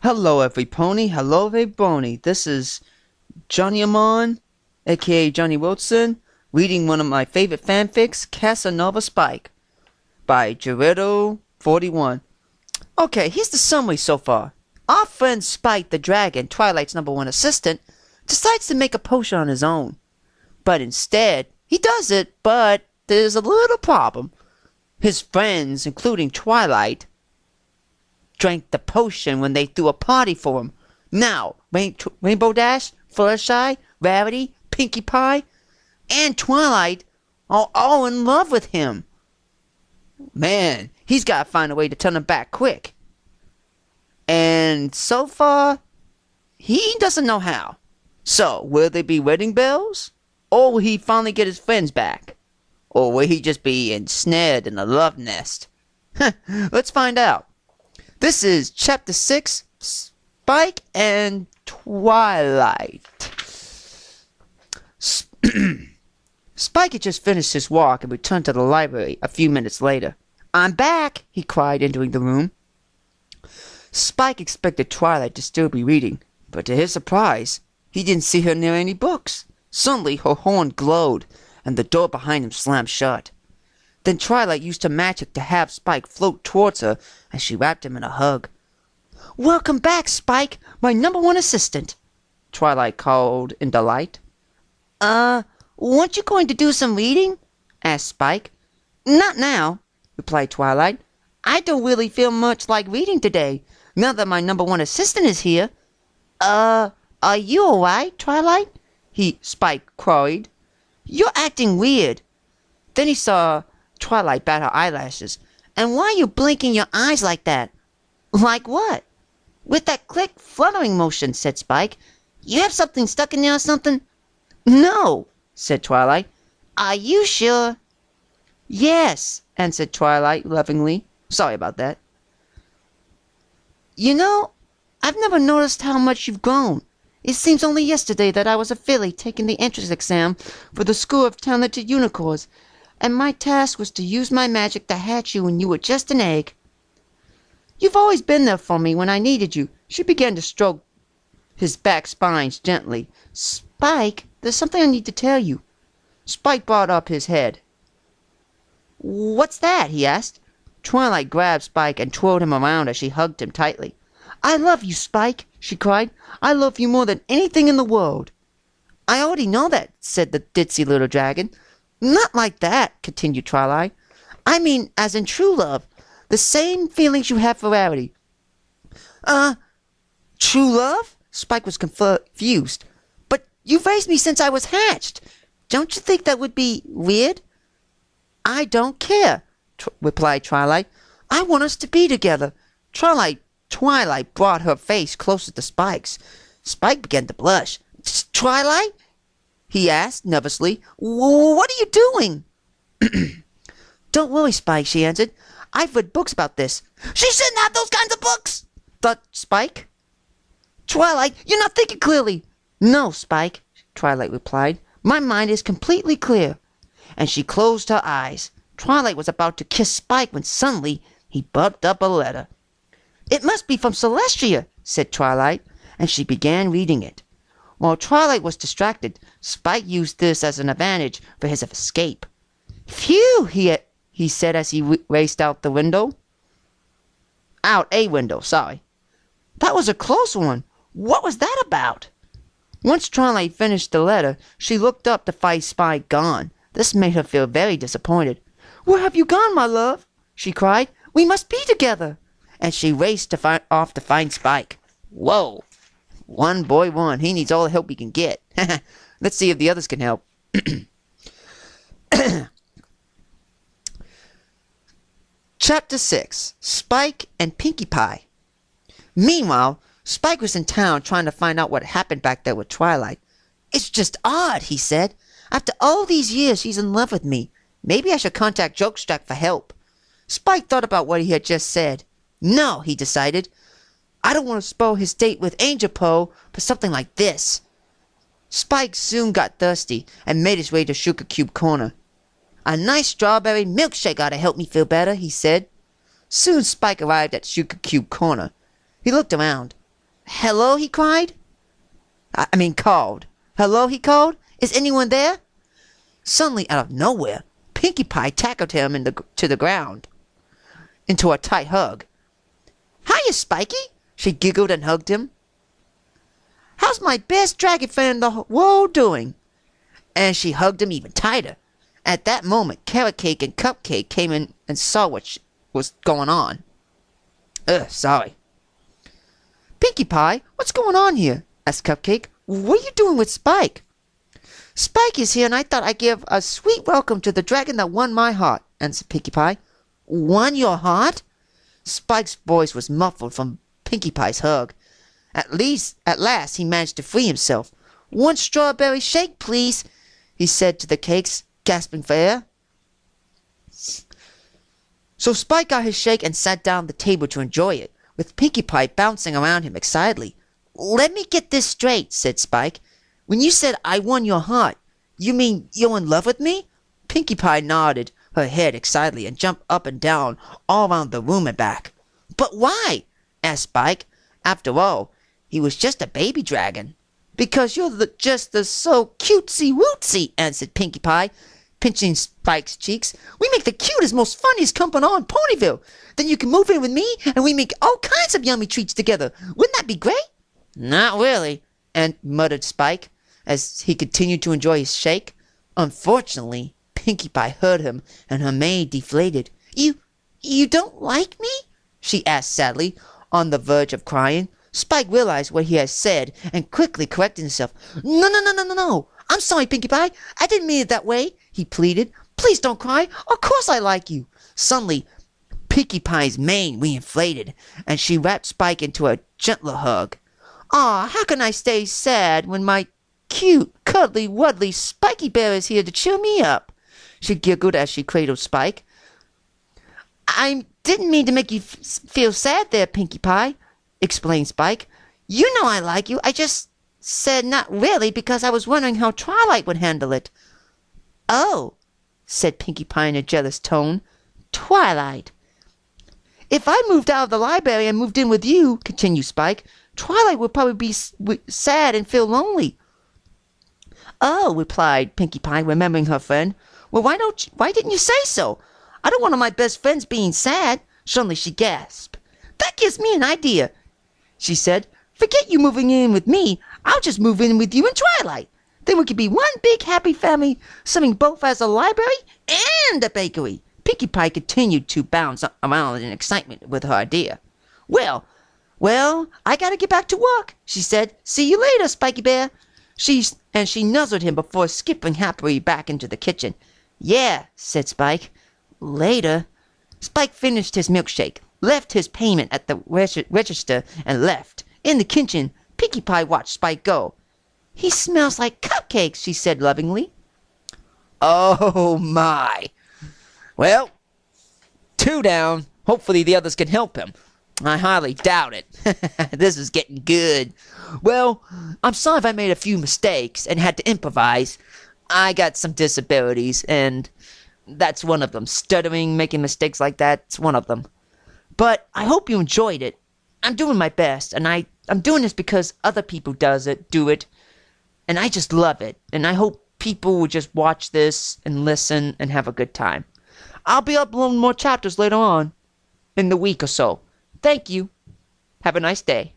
Hello, every pony. Hello, every bony. This is Johnny Amon, aka Johnny Wilson, reading one of my favorite fanfics, Casanova Spike, by Gerardo41. Okay, here's the summary so far. Our friend Spike the Dragon, Twilight's #1 assistant, decides to make a potion on his own. But instead, he does it, but there's a little problem. His friends, including Twilight, drank the potion when they threw a party for him. Now, Rainbow Dash, Fluttershy, Rarity, Pinkie Pie, and Twilight are all in love with him. Man, he's got to find a way to turn them back quick. And so far, he doesn't know how. So, will there be wedding bells? Or will he finally get his friends back? Or will he just be ensnared in a love nest? Let's find out. This is Chapter 6, Spike and Twilight. Spike had just finished his walk and returned to the library a few minutes later. "I'm back," he cried, entering the room. Spike expected Twilight to still be reading, but to his surprise, he didn't see her near any books. Suddenly, her horn glowed, and the door behind him slammed shut. Then Twilight used her magic to have Spike float towards her, and she wrapped him in a hug. "Welcome back, Spike, my #1 assistant," Twilight called in delight. Weren't you going to do some reading?" asked Spike. "Not now," replied Twilight. "I don't really feel much like reading today, now that my #1 assistant is here." Are you alright, Twilight?" Spike queried. "You're acting weird." Then he saw Twilight bat her eyelashes. "And why are you blinking your eyes like that?" "Like what?" "With that click fluttering motion," said Spike. "You have something stuck in there or something?" "No," said Twilight. "Are you sure?" "Yes," answered Twilight lovingly. "Sorry about that." "You know, I've never noticed how much you've grown. It seems only yesterday that I was a filly taking the entrance exam for the School of Talented Unicorns, and my task was to use my magic to hatch you when you were just an egg. You've always been there for me when I needed you." She began to stroke his back spines gently. "Spike, there's something I need to tell you." Spike brought up his head. "What's that?" he asked. Twilight grabbed Spike and twirled him around as she hugged him tightly. "I love you, Spike," she cried. "I love you more than anything in the world." "I already know that," said the ditzy little dragon. "Not like that," continued Twilight. "I mean as in true love. The same feelings you have for Rarity." True love?" Spike was confused. "But you've raised me since I was hatched. Don't you think that would be weird?" "I don't care," replied Twilight. "I want us to be together." Twilight brought her face closer to Spike's. Spike began to blush. "Twilight?" he asked nervously. "What are you doing?" "Don't worry, Spike," she answered. "I've read books about this." "She shouldn't have those kinds of books," thought Spike. "Twilight, you're not thinking clearly." "No, Spike," Twilight replied. "My mind is completely clear." And she closed her eyes. Twilight was about to kiss Spike when suddenly he bumped up a letter. "It must be from Celestia," said Twilight, and she began reading it. While Twilight was distracted, Spike used this as an advantage for his escape. "Phew," he said as he raced out a window. Sorry. "That was a close one. What was that about?" Once Twilight finished the letter, she looked up to find Spike gone. This made her feel very disappointed. "Where have you gone, my love?" she cried. "We must be together." And she raced off to find Spike. Whoa. One boy won. He needs all the help he can get. Let's see if the others can help. Chapter 6, Spike and Pinkie Pie. Meanwhile, Spike was in town trying to find out what happened back there with Twilight. "It's just odd," he said. "After all these years, she's in love with me. Maybe I should contact Jokestrack for help." Spike thought about what he had just said. No, he decided. I don't want to spoil his date with Angel Po for something like this. Spike soon got thirsty and made his way to Sugar Cube Corner. "A nice strawberry milkshake ought to help me feel better," he said. Soon Spike arrived at Sugar Cube Corner. He looked around. Hello, he cried. Called. Hello, he called. Is anyone there? Suddenly, out of nowhere, Pinkie Pie tackled him to the ground, into a tight hug. Hiya, Spiky, she giggled and hugged him. How's my best dragon friend in the world doing? And she hugged him even tighter. At that moment, Carrot Cake and Cupcake came in and saw what was going on. Sorry. Pinkie Pie, what's going on here? Asked Cupcake. What are you doing with Spike? Spike is here, and I thought I'd give a sweet welcome to the dragon that won my heart, answered Pinkie Pie. Won your heart? Spike's voice was muffled from Pinkie Pie's hug. At last, he managed to free himself. One strawberry shake, please, he said to the cakes, gasping for air. So Spike got his shake and sat down at the table to enjoy it, with Pinkie Pie bouncing around him excitedly. Let me get this straight, said Spike. When you said I won your heart, you mean you're in love with me? Pinkie Pie nodded her head excitedly and jumped up and down all around the room and back. But why? Asked Spike. After all, he was just a baby dragon. Because you're just so cutesy-wootsy, answered Pinkie Pie, pinching Spike's cheeks. We make the cutest, most funniest company in Ponyville. Then you can move in with me, and we make all kinds of yummy treats together. Wouldn't that be great? Not really, muttered Spike, as he continued to enjoy his shake. Unfortunately, Pinkie Pie heard him, and her maid deflated. You don't like me? She asked sadly, on the verge of crying. Spike realized what he had said, and quickly corrected himself. No. I'm sorry, Pinkie Pie. I didn't mean it that way, he pleaded. Please don't cry. Of course I like you. Suddenly, Pinkie Pie's mane reinflated, and she wrapped Spike into a gentler hug. Aw, how can I stay sad when my cute, cuddly, wuddly Spiky Bear is here to cheer me up? She giggled as she cradled Spike. I didn't mean to make you feel sad there, Pinkie Pie, explained Spike. You know I like you. I just said not really because I was wondering how Twilight would handle it. Oh, said Pinkie Pie in a jealous tone. Twilight. If I moved out of the library and moved in with you, continued Spike, Twilight would probably be sad and feel lonely. Oh, replied Pinkie Pie, remembering her friend. Well, why didn't you say so? I don't want one of my best friends being sad. Suddenly she gasped. That gives me an idea, she said. Forget you moving in with me. I'll just move in with you and Twilight. Then we could be one big happy family, serving both as a library and a bakery. Pinkie Pie continued to bounce around in excitement with her idea. Well, I gotta get back to work, she said. See you later, Spiky Bear. She nuzzled him before skipping happily back into the kitchen. Yeah, said Spike. Later. Spike finished his milkshake, left his payment at the register, and left. In the kitchen, Pinkie Pie watched Spike go. He smells like cupcakes, she said lovingly. Oh, my. Well, 2 down. Hopefully the others can help him. I highly doubt it. This is getting good. Well, I'm sorry if I made a few mistakes and had to improvise. I got some disabilities, and that's one of them. Stuttering, making mistakes like that's one of them. But I hope you enjoyed it. I'm doing my best, and I'm doing this because other people do it, and I just love it. And I hope people will just watch this and listen and have a good time. I'll be uploading more chapters later on in the week or so. Thank you. Have a nice day.